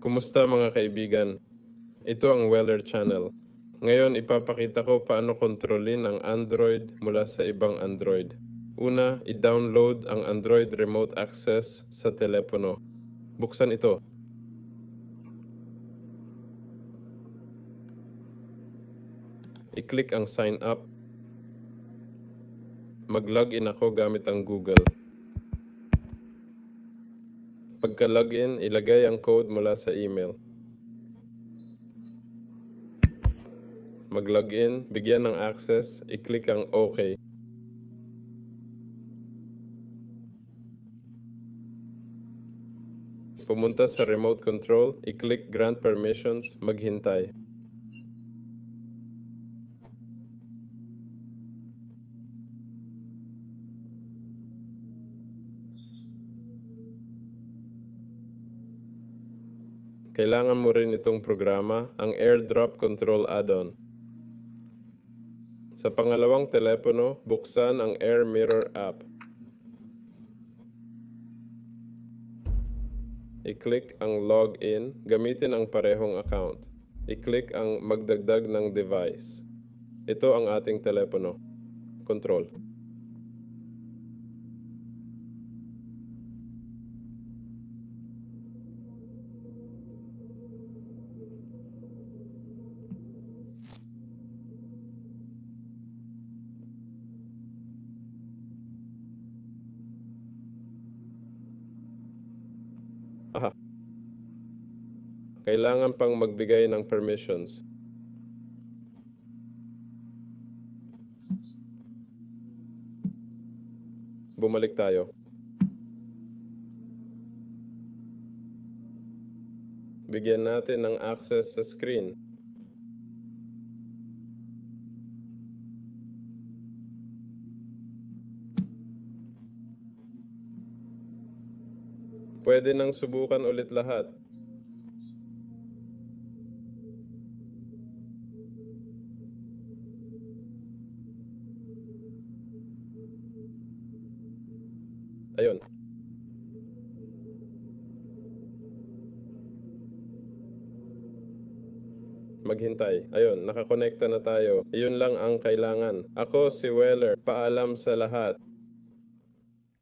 Kumusta mga kaibigan? Ito ang Weller Channel. Ngayon ipapakita ko paano kontrolin ang Android mula sa ibang Android. Una, i-download ang Android Remote Access sa telepono. Buksan ito. I-click ang Sign Up. Mag-login ako gamit ang Google. Pagka-login, ilagay ang code mula sa email. Mag-login, bigyan ng access, i-click ang OK. Pumunta sa remote control, i-click grant permissions, maghintay. Kailangan mo rin itong programa, ang AirDrop Control Add-on. Sa pangalawang telepono, buksan ang Air Mirror app. I-click ang Login, gamitin ang parehong account. I-click ang Magdagdag ng device. Ito ang ating telepono. Control. Aha. Kailangan pang magbigay ng permissions. Bumalik tayo. Bigyan natin ng access sa screen. Pwede nang subukan ulit lahat. Ayun. Maghintay. Ayun, nakakonekta na tayo. Iyon lang ang kailangan. Ako si Weller. Paalam sa lahat.